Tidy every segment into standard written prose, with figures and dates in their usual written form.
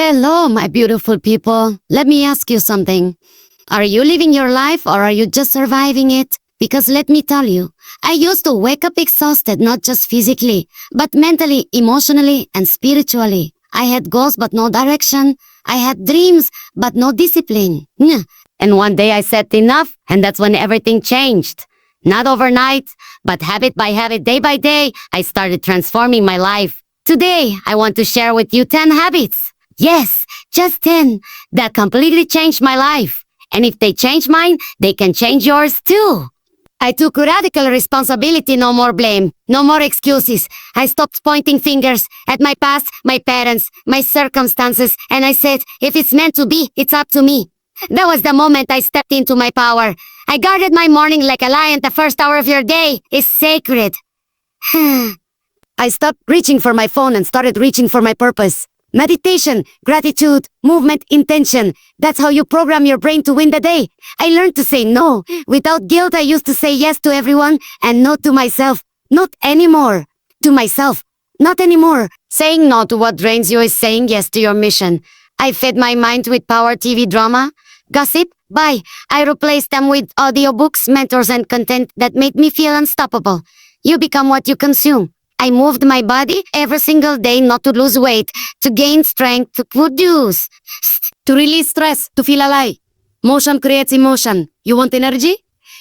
Hello, my beautiful people. Let me ask you something. Are you living your life or are you just surviving it? Because let me tell you, I used to wake up exhausted, not just physically, but mentally, emotionally, and spiritually. I had goals but no direction. I had dreams but no discipline. And one day I said enough, and that's when everything changed. Not overnight, but habit by habit, day by day, I started transforming my life. Today, I want to share with you 10 habits. Yes, just 10 that completely changed my life. And if they change mine, they can change yours too. I took radical responsibility, no more blame, no more excuses. I stopped pointing fingers at my past, my parents, my circumstances, and I said, if it's meant to be, it's up to me. That was the moment I stepped into my power. I guarded my morning like a lion. The first hour of your day is sacred. I stopped reaching for my phone and started reaching for my purpose. Meditation, gratitude, movement, intention. That's how you program your brain to win the day. I learned to say no. Without guilt, I used to say yes to everyone and no to myself. Not anymore. To myself. Not anymore. Saying no to what drains you is saying yes to your mission. I fed my mind with power TV drama, gossip. Bye. I replaced them with audiobooks, mentors, and content that made me feel unstoppable. You become what you consume. I moved my body every single day not to lose weight, to gain strength, to produce, to release stress, to feel alive. Motion creates emotion. You want energy?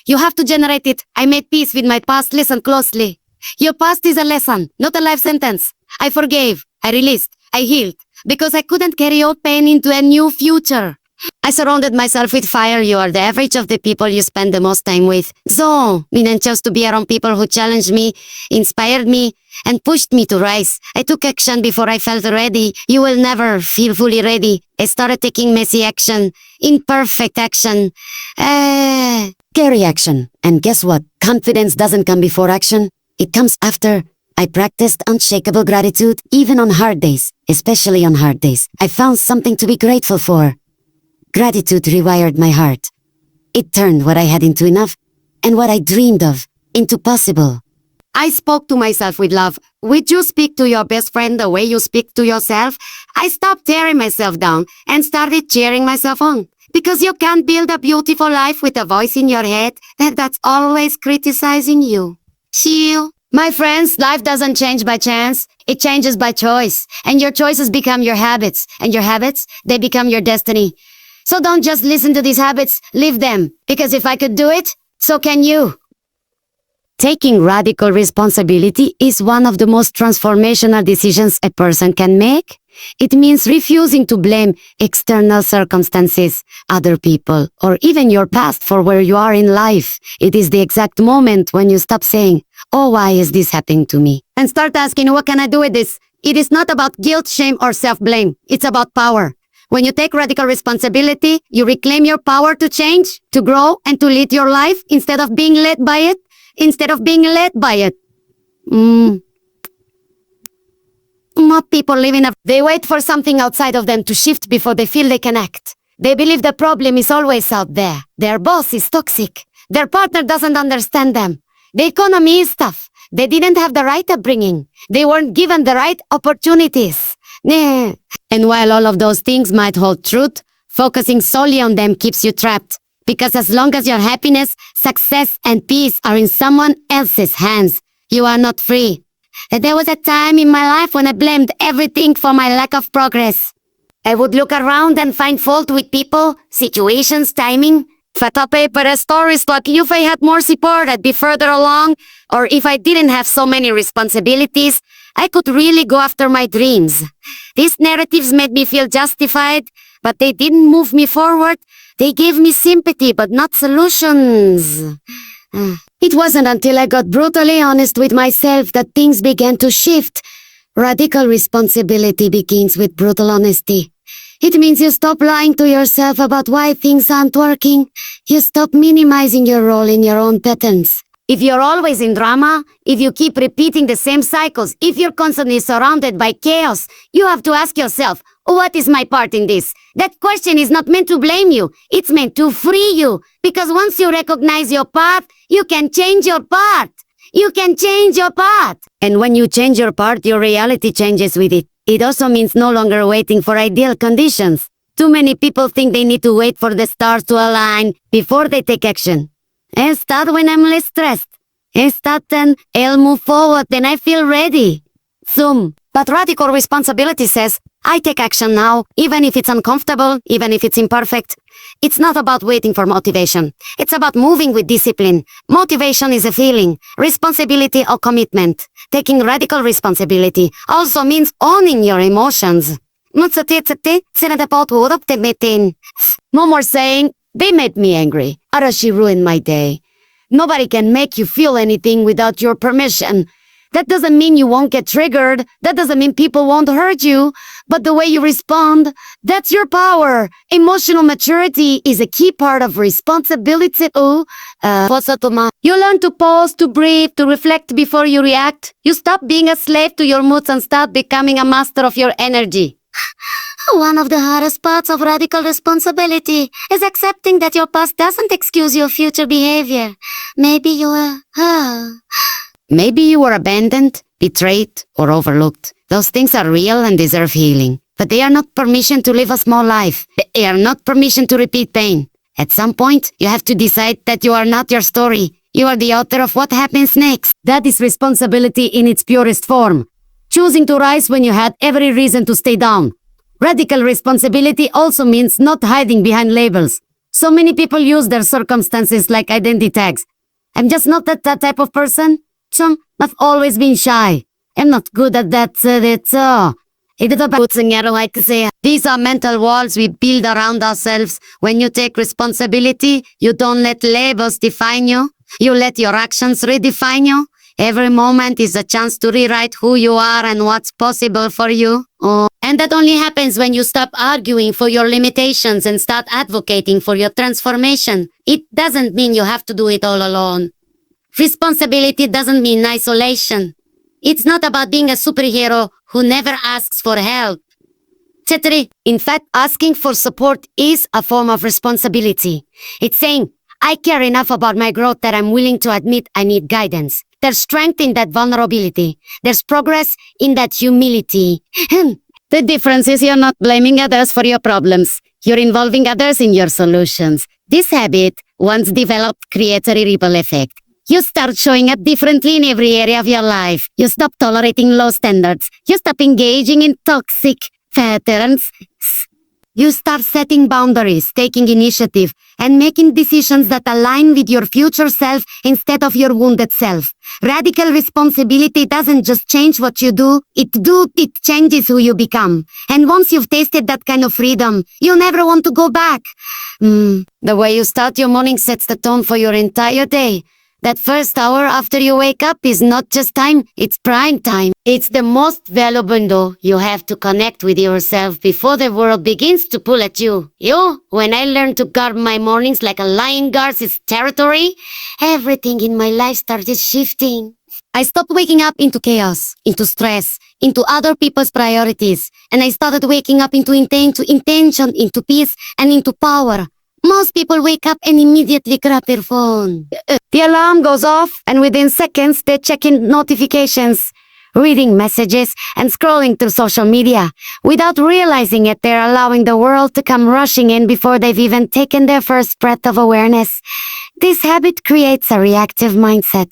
You have to generate it. I made peace with my past. Listen closely. Your past is a lesson, not a life sentence. I forgave. I released. I healed. Because I couldn't carry old pain into a new future. I surrounded myself with fire. You are the average of the people you spend the most time with. So, I chose to be around people who challenged me, inspired me, and pushed me to rise. I took action before I felt ready. You will never feel fully ready. I started taking messy action, imperfect action, scary action. And guess what? Confidence doesn't come before action. It comes after. I practiced unshakable gratitude even on hard days, especially on hard days. I found something to be grateful for. Gratitude rewired my heart. It turned what I had into enough, and what I dreamed of into possible. I spoke to myself with love. Would you speak to your best friend the way you speak to yourself? I stopped tearing myself down and started cheering myself on. Because you can't build a beautiful life with a voice in your head that's always criticizing you. Chill. My friends, life doesn't change by chance. It changes by choice. And your choices become your habits. And your habits, they become your destiny. So don't just listen to these habits, live them. Because if I could do it, so can you. Taking radical responsibility is one of the most transformational decisions a person can make. It means refusing to blame external circumstances, other people, or even your past for where you are in life. It is the exact moment when you stop saying, oh, why is this happening to me? And start asking, what can I do with this? It is not about guilt, shame, or self-blame. It's about power. When you take radical responsibility, you reclaim your power to change, to grow, and to lead your life instead of being led by it. Most people live they wait for something outside of them to shift before they feel they can act. They believe the problem is always out there. Their boss is toxic. Their partner doesn't understand them. The economy is tough. They didn't have the right upbringing. They weren't given the right opportunities. And while all of those things might hold truth, focusing solely on them keeps you trapped. Because as long as your happiness, success, and peace are in someone else's hands, you are not free. There was a time in my life when I blamed everything for my lack of progress. I would look around and find fault with people, situations, timing. If I thought paper stories like if I had more support, I'd be further along. Or if I didn't have so many responsibilities, I could really go after my dreams. These narratives made me feel justified, but they didn't move me forward. They gave me sympathy, but not solutions. It wasn't until I got brutally honest with myself that things began to shift. Radical responsibility begins with brutal honesty. It means you stop lying to yourself about why things aren't working. You stop minimizing your role in your own patterns. If you're always in drama, if you keep repeating the same cycles, if you're constantly surrounded by chaos, you have to ask yourself, what is my part in this? That question is not meant to blame you. It's meant to free you. Because once you recognize your path, you can change your path. You can change your path. And when you change your path, your reality changes with it. It also means no longer waiting for ideal conditions. Too many people think they need to wait for the stars to align before they take action. Instead, when I'm less stressed, instead then I'll move forward when I feel ready. Zoom. But radical responsibility says, I take action now, even if it's uncomfortable, even if it's imperfect. It's not about waiting for motivation. It's about moving with discipline. Motivation is a feeling, responsibility or commitment. Taking radical responsibility also means owning your emotions. No more saying, they made me angry, or she ruined my day. Nobody can make you feel anything without your permission. That doesn't mean you won't get triggered. That doesn't mean people won't hurt you. But the way you respond, that's your power. Emotional maturity is a key part of responsibility. You learn to pause, to breathe, to reflect before you react. You stop being a slave to your moods and start becoming a master of your energy. One of the hardest parts of radical responsibility is accepting that your past doesn't excuse your future behavior. Maybe you were abandoned, betrayed, or overlooked. Those things are real and deserve healing. But they are not permission to live a small life. They are not permission to repeat pain. At some point, you have to decide that you are not your story. You are the author of what happens next. That is responsibility in its purest form. Choosing to rise when you had every reason to stay down. Radical responsibility also means not hiding behind labels. So many people use their circumstances like identity tags. I'm just not that type of person. I've always been shy. I'm not good at that. These are mental walls we build around ourselves. When you take responsibility, you don't let labels define you. You let your actions redefine you. Every moment is a chance to rewrite who you are and what's possible for you. And that only happens when you stop arguing for your limitations and start advocating for your transformation. It doesn't mean you have to do it all alone. Responsibility doesn't mean isolation. It's not about being a superhero who never asks for help. In fact, asking for support is a form of responsibility. It's saying, I care enough about my growth that I'm willing to admit I need guidance. There's strength in that vulnerability. There's progress in that humility. The difference is you're not blaming others for your problems. You're involving others in your solutions. This habit, once developed, creates a ripple effect. You start showing up differently in every area of your life. You stop tolerating low standards. You stop engaging in toxic patterns. You start setting boundaries, taking initiative, and making decisions that align with your future self instead of your wounded self. Radical responsibility doesn't just change what you do, it changes who you become. And once you've tasted that kind of freedom, you never want to go back. The way you start your morning sets the tone for your entire day. That first hour after you wake up is not just time, it's prime time. It's the most valuable window you have to connect with yourself before the world begins to pull at you. When I learned to guard my mornings like a lion guards its territory, everything in my life started shifting. I stopped waking up into chaos, into stress, into other people's priorities, and I started waking up into intention, into peace, and into power. Most people wake up and immediately grab their phone. The alarm goes off, and within seconds, they're checking notifications, reading messages, and scrolling through social media. Without realizing it, they're allowing the world to come rushing in before they've even taken their first breath of awareness. This habit creates a reactive mindset.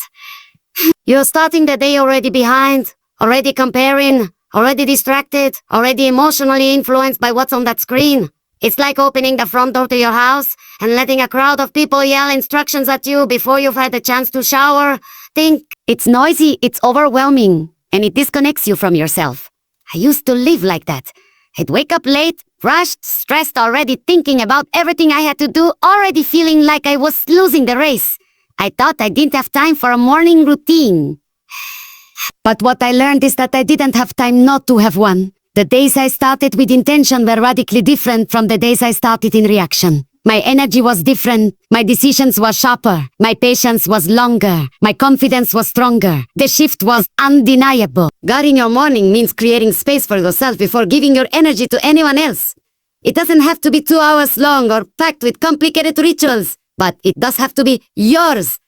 You're starting the day already behind, already comparing, already distracted, already emotionally influenced by what's on that screen. It's like opening the front door to your house and letting a crowd of people yell instructions at you before you've had a chance to shower. It's noisy, it's overwhelming, and it disconnects you from yourself. I used to live like that. I'd wake up late, rushed, stressed already, thinking about everything I had to do, already feeling like I was losing the race. I thought I didn't have time for a morning routine. But what I learned is that I didn't have time not to have one. The days I started with intention were radically different from the days I started in reaction. My energy was different, my decisions were sharper, my patience was longer, my confidence was stronger. The shift was undeniable. Guarding your morning means creating space for yourself before giving your energy to anyone else. It doesn't have to be 2 hours long or packed with complicated rituals, but it does have to be yours.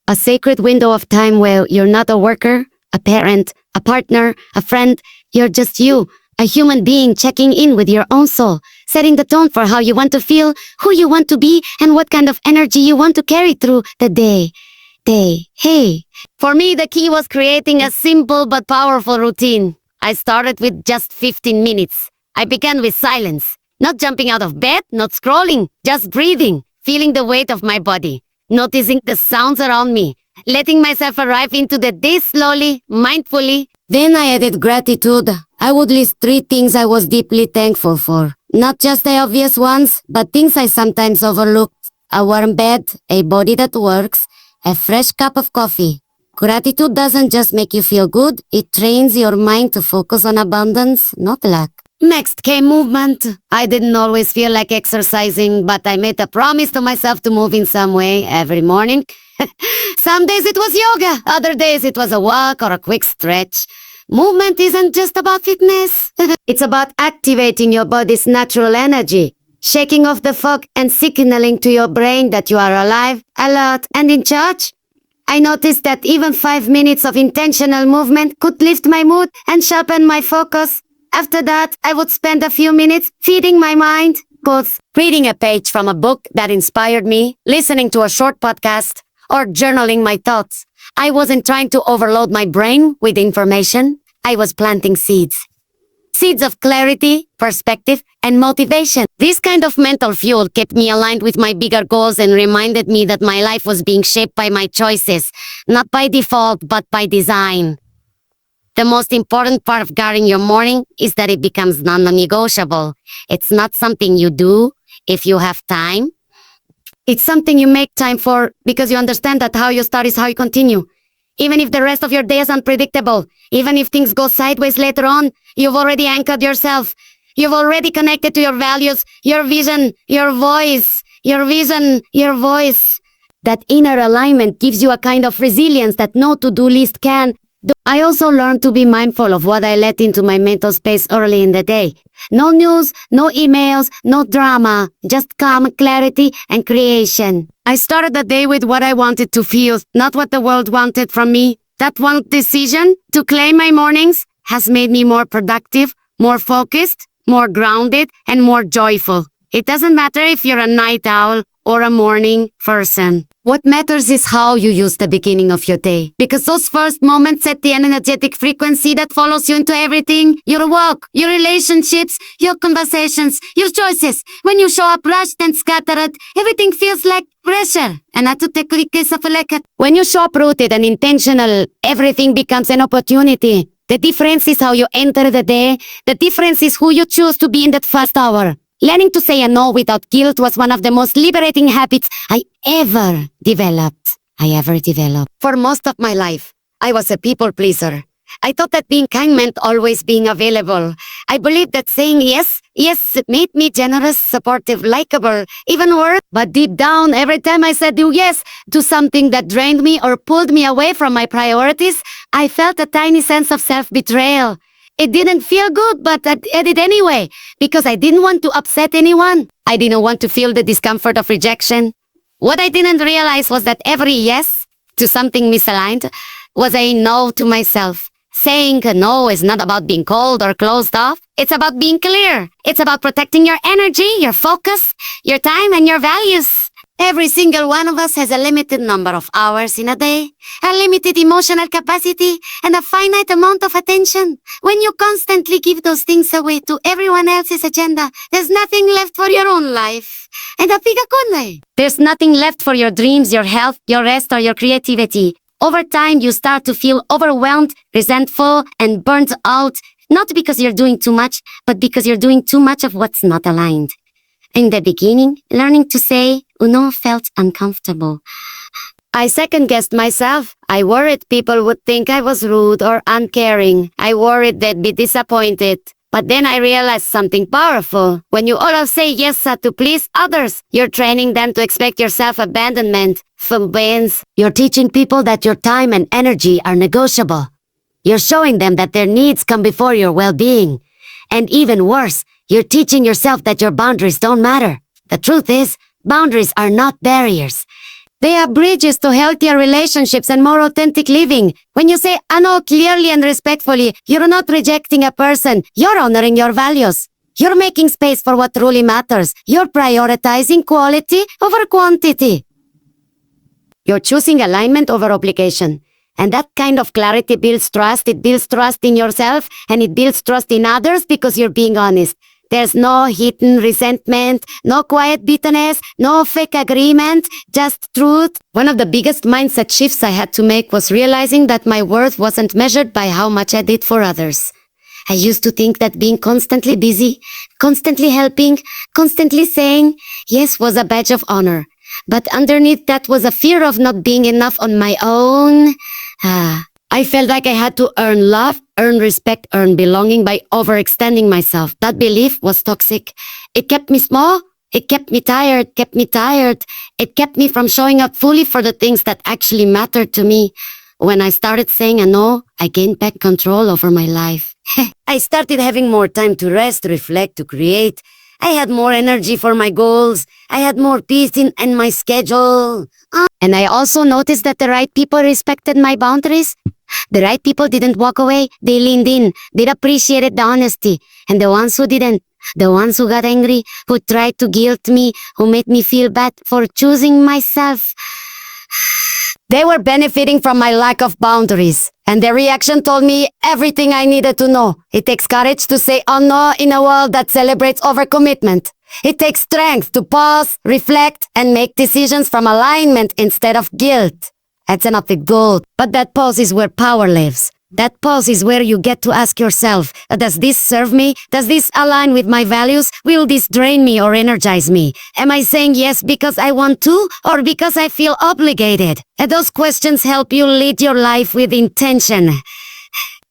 A sacred window of time where you're not a worker, a parent, a partner, a friend. You're just you, a human being checking in with your own soul, setting the tone for how you want to feel, who you want to be, and what kind of energy you want to carry through the day. Hey. For me, the key was creating a simple but powerful routine. I started with just 15 minutes. I began with silence. Not jumping out of bed, not scrolling, just breathing, feeling the weight of my body, noticing the sounds around me, letting myself arrive into the day slowly, mindfully. Then I added gratitude. I would list 3 things I was deeply thankful for. Not just the obvious ones, but things I sometimes overlooked. A warm bed, a body that works, a fresh cup of coffee. Gratitude doesn't just make you feel good, it trains your mind to focus on abundance, not lack. Next came movement. I didn't always feel like exercising, but I made a promise to myself to move in some way every morning. Some days it was yoga, other days it was a walk or a quick stretch. Movement isn't just about fitness. It's about activating your body's natural energy, shaking off the fog and signaling to your brain that you are alive, alert, and in charge. I noticed that even 5 minutes of intentional movement could lift my mood and sharpen my focus. After that, I would spend a few minutes feeding my mind, both reading a page from a book that inspired me, listening to a short podcast, or journaling my thoughts. I wasn't trying to overload my brain with information. I was planting seeds. Seeds of clarity, perspective, and motivation. This kind of mental fuel kept me aligned with my bigger goals and reminded me that my life was being shaped by my choices, not by default, but by design. The most important part of guarding your morning is that it becomes non-negotiable. It's not something you do if you have time. It's something you make time for because you understand that how you start is how you continue. Even if the rest of your day is unpredictable, even if things go sideways later on, you've already anchored yourself. You've already connected to your values, your vision, your voice, your vision, your voice. That inner alignment gives you a kind of resilience that no to-do list can. I also learned to be mindful of what I let into my mental space early in the day. No news, no emails, no drama, just calm, clarity, and creation. I started the day with what I wanted to feel, not what the world wanted from me. That one decision to claim my mornings has made me more productive, more focused, more grounded, and more joyful. It doesn't matter if you're a night owl or a morning person. What matters is how you use the beginning of your day. Because those first moments set the energetic frequency that follows you into everything. Your work, your relationships, your conversations, your choices. When you show up rushed and scattered, everything feels like pressure. And when you show up rooted and intentional, everything becomes an opportunity. The difference is how you enter the day. The difference is who you choose to be in that first hour. Learning to say a no without guilt was one of the most liberating habits I ever developed. For most of my life, I was a people pleaser. I thought that being kind meant always being available. I believed that saying yes made me generous, supportive, likable, even worse. But deep down, every time I said yes to something that drained me or pulled me away from my priorities, I felt a tiny sense of self-betrayal. It didn't feel good, but I did it anyway, because I didn't want to upset anyone. I didn't want to feel the discomfort of rejection. What I didn't realize was that every yes to something misaligned was a no to myself. Saying a no is not about being cold or closed off. It's about being clear. It's about protecting your energy, your focus, your time, and your values. Every single one of us has a limited number of hours in a day, a limited emotional capacity, and a finite amount of attention. When you constantly give those things away to everyone else's agenda, there's nothing left for your own life. And there's nothing left for your dreams, your health, your rest, or your creativity. Over time, you start to feel overwhelmed, resentful, and burnt out, not because you're doing too much, but because you're doing too much of what's not aligned. In the beginning, learning to say no felt uncomfortable. I second-guessed myself. I worried people would think I was rude or uncaring. I worried they'd be disappointed. But then I realized something powerful. When you always say yes to please others, you're training them to expect your self-abandonment. You're teaching people that your time and energy are negotiable. You're showing them that their needs come before your well-being. And even worse, you're teaching yourself that your boundaries don't matter. The truth is, boundaries are not barriers. They are bridges to healthier relationships and more authentic living. When you say ano clearly and respectfully, you're not rejecting a person, you're honoring your values. You're making space for what truly matters. You're prioritizing quality over quantity. You're choosing alignment over obligation. And that kind of clarity builds trust. It builds trust in yourself and it builds trust in others because you're being honest. There's no hidden resentment, no quiet bitterness, no fake agreement, just truth. One of the biggest mindset shifts I had to make was realizing that my worth wasn't measured by how much I did for others. I used to think that being constantly busy, constantly helping, constantly saying yes was a badge of honor. But underneath that was a fear of not being enough on my own. I felt like I had to earn love, earn respect, earn belonging by overextending myself. That belief was toxic. It kept me small. It kept me tired. It kept me from showing up fully for the things that actually mattered to me. When I started saying a no, I gained back control over my life. I started having more time to rest, reflect, to create. I had more energy for my goals. I had more peace in my schedule. And I also noticed that the right people respected my boundaries. The right people didn't walk away. They leaned in. They appreciated the honesty. And the ones who didn't, the ones who got angry, who tried to guilt me, who made me feel bad for choosing myself, they were benefiting from my lack of boundaries. And their reaction told me everything I needed to know. It takes courage to say oh no in a world that celebrates overcommitment. It takes strength to pause, reflect, and make decisions from alignment instead of guilt. That's an optic gold. But that pause is where power lives. That pause is where you get to ask yourself, does this serve me? Does this align with my values? Will this drain me or energize me? Am I saying yes because I want to or because I feel obligated? And those questions help you lead your life with intention.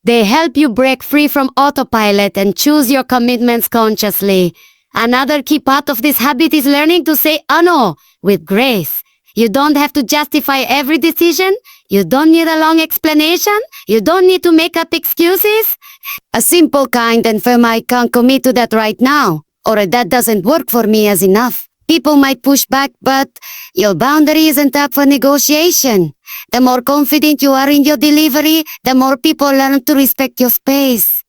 They help you break free from autopilot and choose your commitments consciously. Another key part of this habit is learning to say no with grace. You don't have to justify every decision. You don't need a long explanation. You don't need to make up excuses. A simple, kind, and firm I can't commit to that right now, or that doesn't work for me as enough. People might push back, but your boundary isn't up for negotiation. The more confident you are in your delivery, the more people learn to respect your space.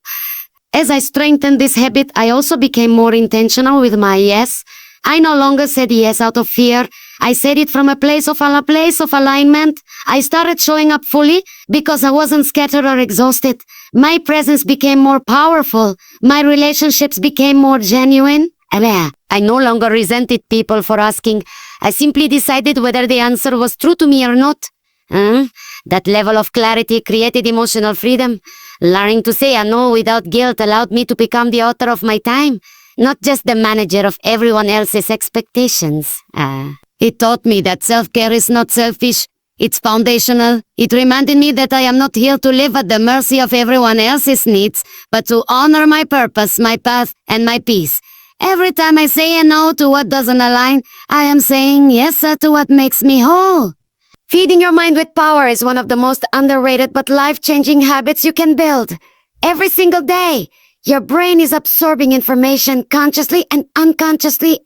As I strengthened this habit, I also became more intentional with my yes. I no longer said yes out of fear. I said it from a place of alignment. I started showing up fully because I wasn't scattered or exhausted. My presence became more powerful. My relationships became more genuine. I no longer resented people for asking. I simply decided whether the answer was true to me or not. That level of clarity created emotional freedom. Learning to say a no without guilt allowed me to become the author of my time, not just the manager of everyone else's expectations. It taught me that self-care is not selfish. It's foundational. It reminded me that I am not here to live at the mercy of everyone else's needs, but to honor my purpose, my path, and my peace. Every time I say a no to what doesn't align, I am saying yes to what makes me whole. Feeding your mind with power is one of the most underrated but life-changing habits you can build. Every single day, your brain is absorbing information consciously and unconsciously.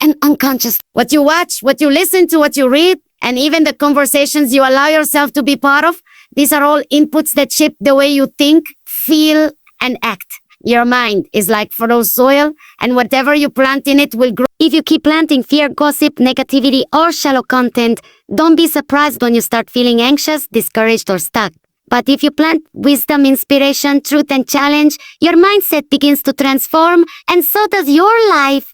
What you watch, what you listen to, what you read, and even the conversations you allow yourself to be part of, these are all inputs that shape the way you think, feel, and act. Your mind is like fertile soil, and whatever you plant in it will grow. If you keep planting fear, gossip, negativity, or shallow content, don't be surprised when you start feeling anxious, discouraged, or stuck. But if you plant wisdom, inspiration, truth, and challenge, your mindset begins to transform, and so does your life.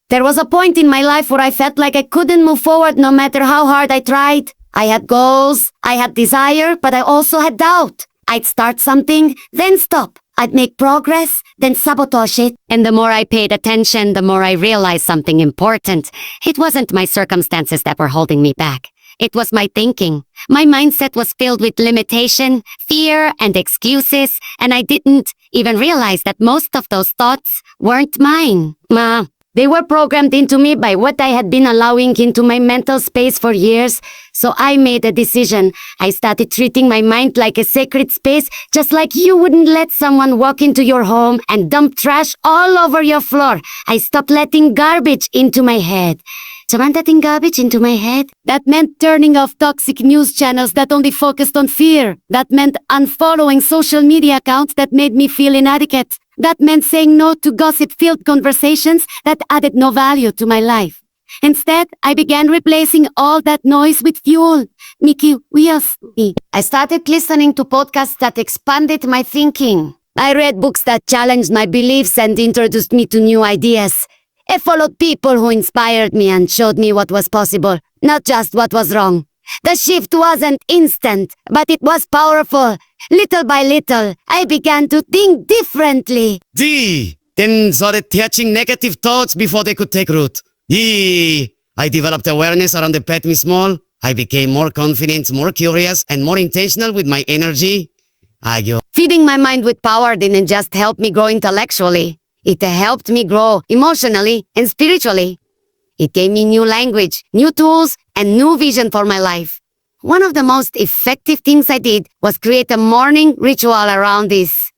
There was a point in my life where I felt like I couldn't move forward no matter how hard I tried. I had goals, I had desire, but I also had doubt. I'd start something, then stop. I'd make progress, then sabotage it. And the more I paid attention, the more I realized something important. It wasn't my circumstances that were holding me back. It was my thinking. My mindset was filled with limitation, fear, and excuses, and I didn't even realize that most of those thoughts weren't mine. They were programmed into me by what I had been allowing into my mental space for years. So I made a decision. I started treating my mind like a sacred space, just like you wouldn't let someone walk into your home and dump trash all over your floor. I stopped letting garbage into my head. Transmitting garbage into my head. That meant turning off toxic news channels that only focused on fear. That meant unfollowing social media accounts that made me feel inadequate. That meant saying no to gossip-filled conversations that added no value to my life. Instead, I began replacing all that noise with fuel. Mickey, I started listening to podcasts that expanded my thinking. I read books that challenged my beliefs and introduced me to new ideas. I followed people who inspired me and showed me what was possible, not just what was wrong. The shift wasn't instant, but it was powerful. Little by little, I began to think differently. Then started catching negative thoughts before they could take root. I developed awareness around the pet me small. I became more confident, more curious, and more intentional with my energy. Feeding my mind with power didn't just help me grow intellectually. It helped me grow emotionally and spiritually. It gave me new language, new tools, and new vision for my life. One of the most effective things I did was create a morning ritual around this.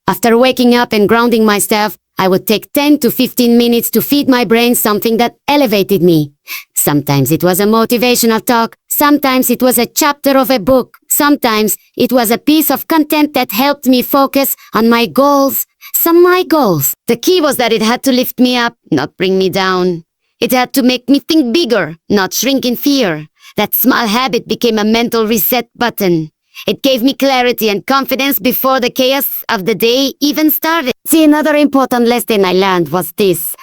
After waking up and grounding myself, I would take 10 to 15 minutes to feed my brain something that elevated me. Sometimes it was a motivational talk. Sometimes it was a chapter of a book. Sometimes it was a piece of content that helped me focus on my goals. My goals. The key was that it had to lift me up, not bring me down. It had to make me think bigger, not shrink in fear. That small habit became a mental reset button. It gave me clarity and confidence before the chaos of the day even started. See, another important lesson I learned was this.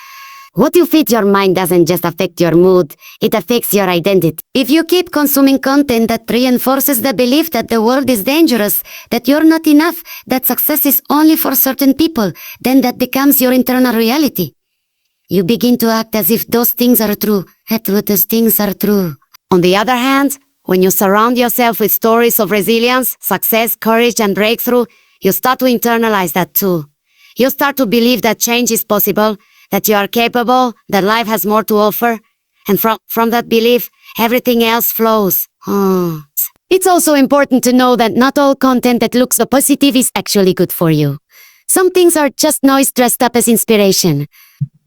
What you feed your mind doesn't just affect your mood, it affects your identity. If you keep consuming content that reinforces the belief that the world is dangerous, that you're not enough, that success is only for certain people, then that becomes your internal reality. You begin to act as if those things are true, those things are true. On the other hand, when you surround yourself with stories of resilience, success, courage, and breakthrough, you start to internalize that too. You start to believe that change is possible, that you are capable, that life has more to offer, and from that belief, everything else flows. It's also important to know that not all content that looks so positive is actually good for you. Some things are just noise dressed up as inspiration.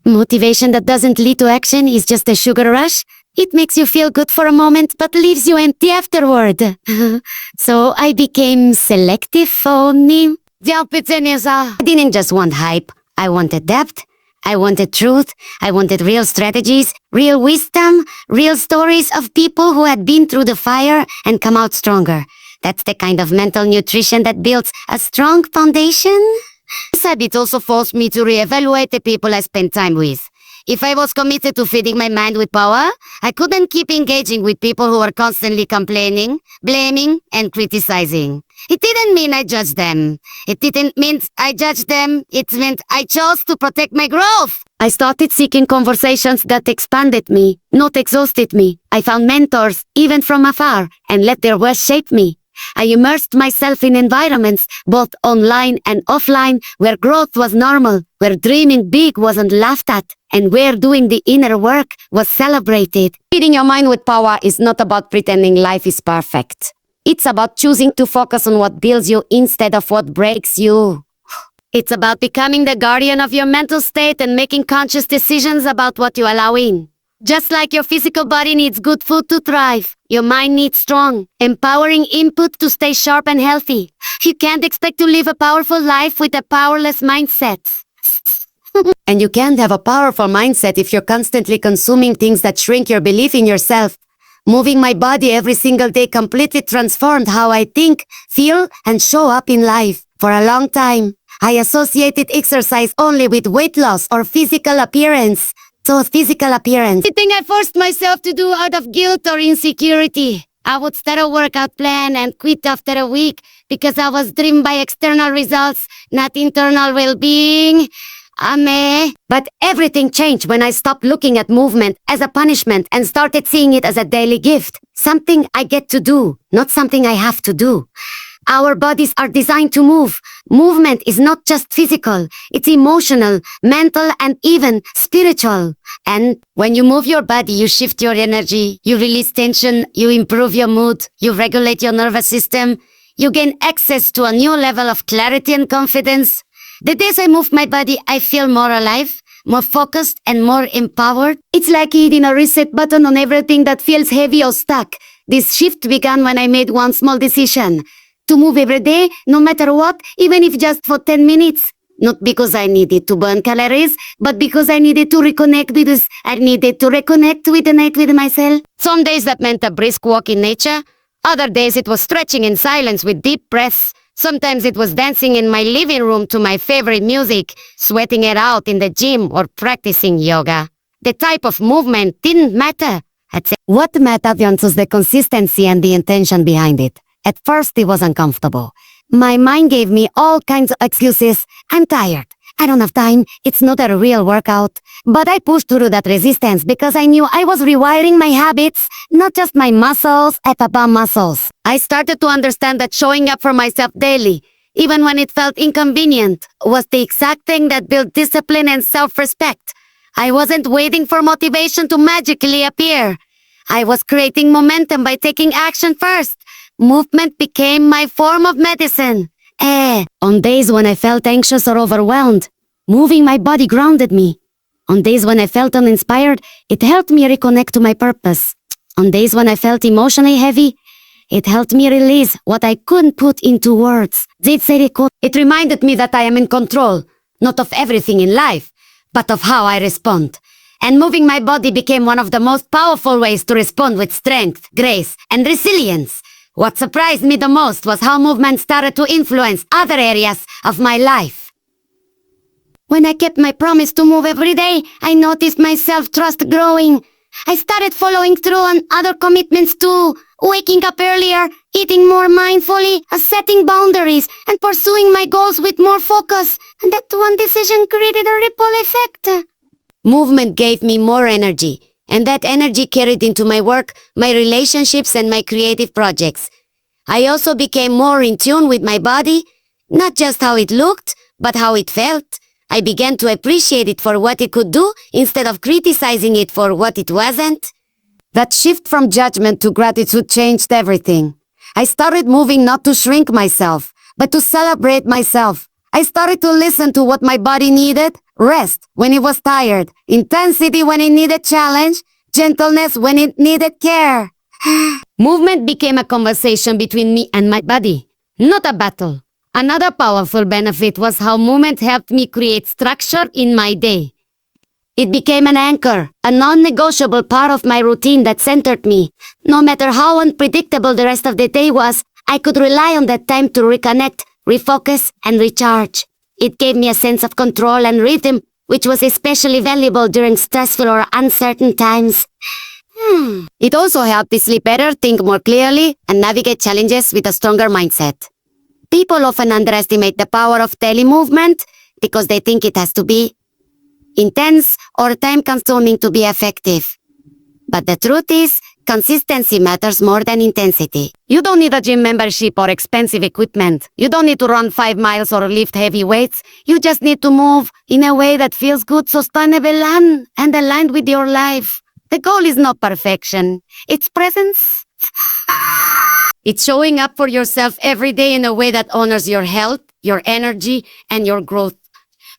Motivation that doesn't lead to action is just a sugar rush. It makes you feel good for a moment, but leaves you empty afterward. So I became selective on me. I didn't just want hype. I wanted depth. I wanted truth. I wanted real strategies, real wisdom, real stories of people who had been through the fire and come out stronger. That's the kind of mental nutrition that builds a strong foundation. This habit also forced me to reevaluate the people I spent time with. If I was committed to feeding my mind with power, I couldn't keep engaging with people who were constantly complaining, blaming, and criticizing. It didn't mean I judged them. It didn't mean I judged them. It meant I chose to protect my growth. I started seeking conversations that expanded me, not exhausted me. I found mentors, even from afar, and let their words shape me. I immersed myself in environments, both online and offline, where growth was normal, where dreaming big wasn't laughed at, and where doing the inner work was celebrated. Feeding your mind with power is not about pretending life is perfect. It's about choosing to focus on what builds you instead of what breaks you. It's about becoming the guardian of your mental state and making conscious decisions about what you allow in. Just like your physical body needs good food to thrive, your mind needs strong, empowering input to stay sharp and healthy. You can't expect to live a powerful life with a powerless mindset. And you can't have a powerful mindset if you're constantly consuming things that shrink your belief in yourself. Moving my body every single day completely transformed how I think, feel, and show up in life. For a long time, I associated exercise only with weight loss or physical appearance. Anything I forced myself to do out of guilt or insecurity. I would start a workout plan and quit after a week because I was driven by external results, not internal well-being. But everything changed when I stopped looking at movement as a punishment and started seeing it as a daily gift. Something I get to do, not something I have to do. Our bodies are designed to move. Movement is not just physical, it's emotional, mental, and even spiritual. And when you move your body, you shift your energy, you release tension, you improve your mood, you regulate your nervous system, you gain access to a new level of clarity and confidence. The days I move my body, I feel more alive, more focused, and more empowered. It's like hitting a reset button on everything that feels heavy or stuck. This shift began when I made one small decision. To move every day, no matter what, even if just for 10 minutes. Not because I needed to burn calories, but because I needed to reconnect with this. I needed to reconnect with the night with myself. Some days that meant a brisk walk in nature. Other days it was stretching in silence with deep breaths. Sometimes it was dancing in my living room to my favorite music, sweating it out in the gym or practicing yoga. The type of movement didn't matter. I'd say what mattered was the consistency and the intention behind it. At first, it was uncomfortable. My mind gave me all kinds of excuses. I'm tired. I don't have time. It's not a real workout. But I pushed through that resistance because I knew I was rewiring my habits, not just my muscles, epapa muscles. I started to understand that showing up for myself daily, even when it felt inconvenient, was the exact thing that built discipline and self-respect. I wasn't waiting for motivation to magically appear. I was creating momentum by taking action first. Movement became my form of medicine. On days when I felt anxious or overwhelmed, moving my body grounded me. On days when I felt uninspired, it helped me reconnect to my purpose. On days when I felt emotionally heavy, it helped me release what I couldn't put into words. It reminded me that I am in control, not of everything in life, but of how I respond. And moving my body became one of the most powerful ways to respond with strength, grace, and resilience. What surprised me the most was how movement started to influence other areas of my life. When I kept my promise to move every day, I noticed my self-trust growing. I started following through on other commitments too, waking up earlier, eating more mindfully, setting boundaries, and pursuing my goals with more focus. And that one decision created a ripple effect. Movement gave me more energy. And that energy carried into my work, my relationships, and my creative projects. I also became more in tune with my body, not just how it looked, but how it felt. I began to appreciate it for what it could do instead of criticizing it for what it wasn't. That shift from judgment to gratitude changed everything. I started moving not to shrink myself, but to celebrate myself. I started to listen to what my body needed. Rest when it was tired, intensity when it needed challenge, gentleness when it needed care. Movement became a conversation between me and my body, not a battle. Another powerful benefit was how movement helped me create structure in my day. It became an anchor, a non-negotiable part of my routine that centered me. No matter how unpredictable the rest of the day was, I could rely on that time to reconnect, refocus, and recharge. It gave me a sense of control and rhythm, which was especially valuable during stressful or uncertain times. It also helped me sleep better, think more clearly, and navigate challenges with a stronger mindset. People often underestimate the power of daily movement because they think it has to be intense or time-consuming to be effective. But the truth is, consistency matters more than intensity. You don't need a gym membership or expensive equipment. You don't need to run 5 miles or lift heavy weights. You just need to move in a way that feels good, sustainable, and aligned with your life. The goal is not perfection. It's presence. It's showing up for yourself every day in a way that honors your health, your energy, and your growth.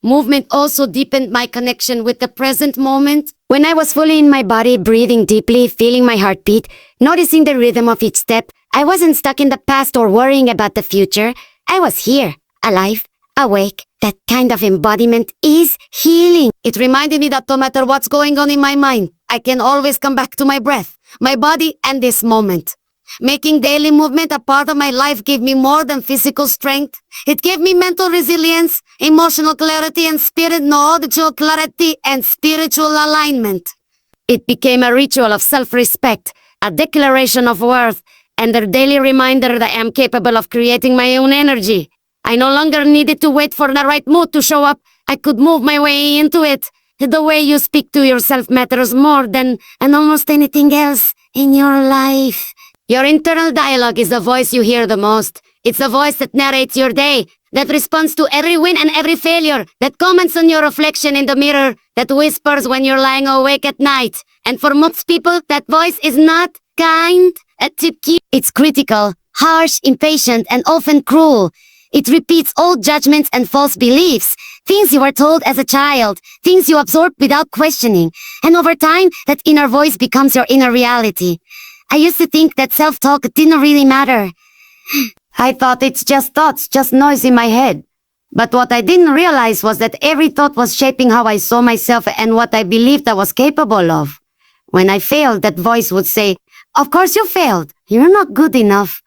Movement also deepened my connection with the present moment. When I was fully in my body, breathing deeply, feeling my heartbeat, noticing the rhythm of each step, I wasn't stuck in the past or worrying about the future. I was here, alive, awake. That kind of embodiment is healing. It reminded me that no matter what's going on in my mind, I can always come back to my breath, my body, and this moment. Making daily movement a part of my life gave me more than physical strength. It gave me mental resilience, emotional clarity, and spiritual clarity and spiritual alignment. It became a ritual of self-respect, a declaration of worth, and a daily reminder that I am capable of creating my own energy. I no longer needed to wait for the right mood to show up. I could move my way into it. The way you speak to yourself matters more than almost anything else in your life. Your internal dialogue is the voice you hear the most. It's the voice that narrates your day, that responds to every win and every failure, that comments on your reflection in the mirror, that whispers when you're lying awake at night. And for most people, that voice is not kind. It's critical, harsh, impatient, and often cruel. It repeats old judgments and false beliefs, things you were told as a child, things you absorbed without questioning. And over time, that inner voice becomes your inner reality. I used to think that self-talk didn't really matter. I thought it's just thoughts, just noise in my head. But what I didn't realize was that every thought was shaping how I saw myself and what I believed I was capable of. When I failed, that voice would say, "Of course you failed. You're not good enough."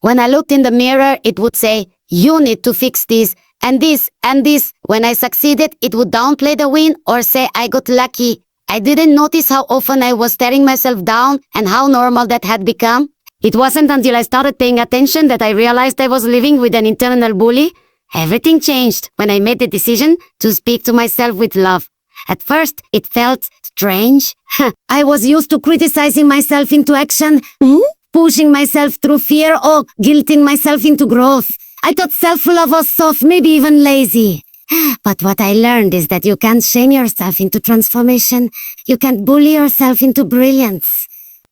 When I looked in the mirror, it would say, "You need to fix this, and this, and this." When I succeeded, it would downplay the win or say I got lucky. I didn't notice how often I was tearing myself down and how normal that had become. It wasn't until I started paying attention that I realized I was living with an internal bully. Everything changed when I made the decision to speak to myself with love. At first, it felt strange. I was used to criticizing myself into action, pushing myself through fear or guilting myself into growth. I thought self-love was soft, maybe even lazy. But what I learned is that you can't shame yourself into transformation. You can't bully yourself into brilliance.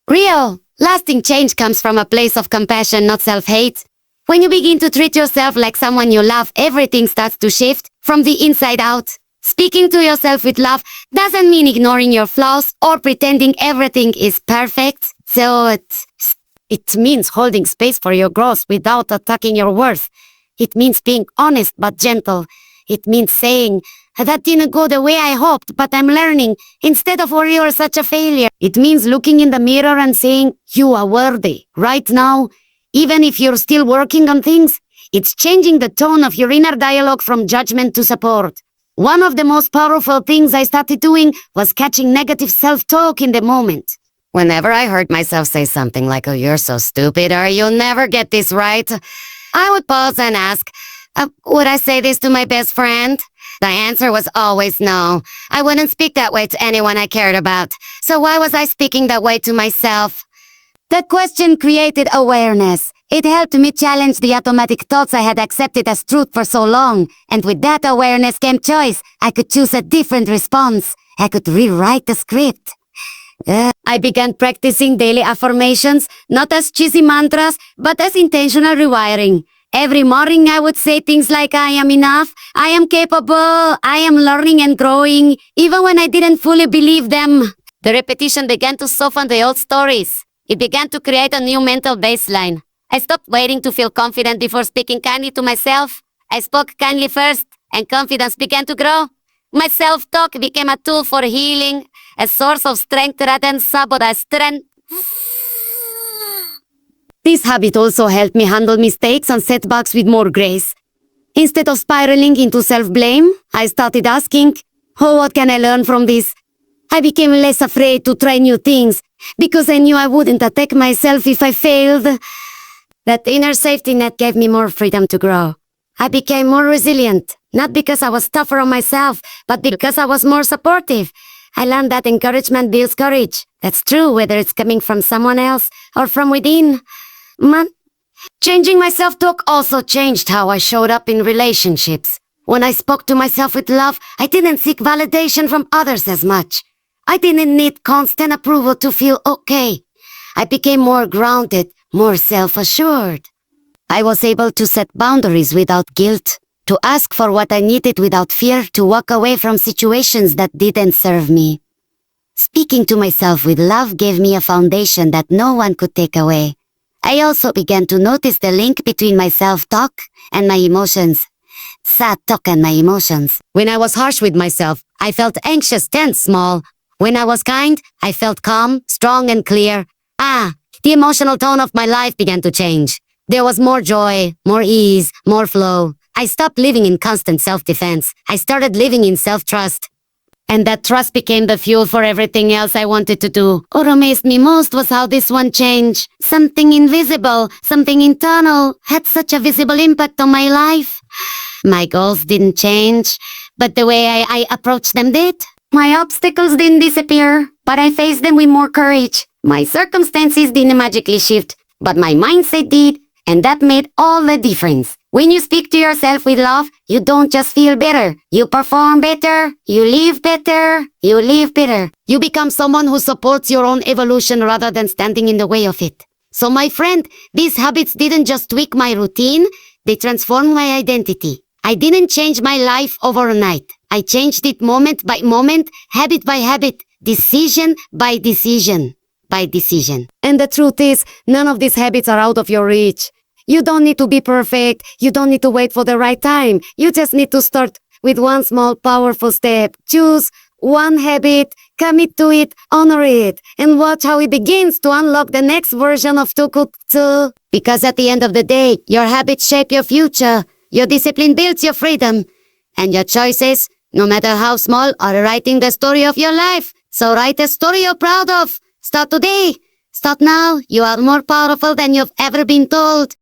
Real, lasting change comes from a place of compassion, not self-hate. When you begin to treat yourself like someone you love, everything starts to shift from the inside out. Speaking to yourself with love doesn't mean ignoring your flaws or pretending everything is perfect. So it means holding space for your growth without attacking your worth. It means being honest but gentle. It means saying, "That didn't go the way I hoped, but I'm learning," instead of, "Oh, you're such a failure." It means looking in the mirror and saying, "You are worthy." Right now, even if you're still working on things, it's changing the tone of your inner dialogue from judgment to support. One of the most powerful things I started doing was catching negative self-talk in the moment. Whenever I heard myself say something like, "Oh, you're so stupid," or "You'll never get this right," I would pause and ask, would I say this to my best friend? The answer was always no. I wouldn't speak that way to anyone I cared about. So why was I speaking that way to myself? That question created awareness. It helped me challenge the automatic thoughts I had accepted as truth for so long. And with that awareness came choice. I could choose a different response. I could rewrite the script. I began practicing daily affirmations, not as cheesy mantras, but as intentional rewiring. Every morning I would say things like, "I am enough, I am capable, I am learning and growing," even when I didn't fully believe them. The repetition began to soften the old stories. It began to create a new mental baseline. I stopped waiting to feel confident before speaking kindly to myself. I spoke kindly first, and confidence began to grow. My self-talk became a tool for healing, a source of strength rather than sabotage strength. This habit also helped me handle mistakes and setbacks with more grace. Instead of spiraling into self-blame, I started asking, "Oh, what can I learn from this?" I became less afraid to try new things because I knew I wouldn't attack myself if I failed. That inner safety net gave me more freedom to grow. I became more resilient, not because I was tougher on myself, but because I was more supportive. I learned that encouragement builds courage. That's true whether it's coming from someone else or from within. Changing my self-talk also changed how I showed up in relationships. When I spoke to myself with love, I didn't seek validation from others as much. I didn't need constant approval to feel okay. I became more grounded, more self-assured. I was able to set boundaries without guilt, to ask for what I needed without fear, to walk away from situations that didn't serve me. Speaking to myself with love gave me a foundation that no one could take away. I also began to notice the link between my self-talk and my emotions. Self-talk and my emotions. When I was harsh with myself, I felt anxious, tense, small. When I was kind, I felt calm, strong, and clear. The emotional tone of my life began to change. There was more joy, more ease, more flow. I stopped living in constant self-defense. I started living in self-trust. And that trust became the fuel for everything else I wanted to do. What amazed me most was how this one changed. Something invisible, something internal, had such a visible impact on my life. My goals didn't change, but the way I approached them did. My obstacles didn't disappear, but I faced them with more courage. My circumstances didn't magically shift, but my mindset did, and that made all the difference. When you speak to yourself with love, you don't just feel better. You perform better. You live better. You live better. You become someone who supports your own evolution rather than standing in the way of it. So my friend, these habits didn't just tweak my routine, they transformed my identity. I didn't change my life overnight. I changed it moment by moment, habit by habit, decision by decision by decision. And the truth is, none of these habits are out of your reach. You don't need to be perfect. You don't need to wait for the right time. You just need to start with one small, powerful step. Choose one habit, commit to it, honor it, and watch how it begins to unlock the next version of Tukutsu. Because at the end of the day, your habits shape your future. Your discipline builds your freedom. And your choices, no matter how small, are writing the story of your life. So write a story you're proud of. Start today. Start now. You are more powerful than you've ever been told.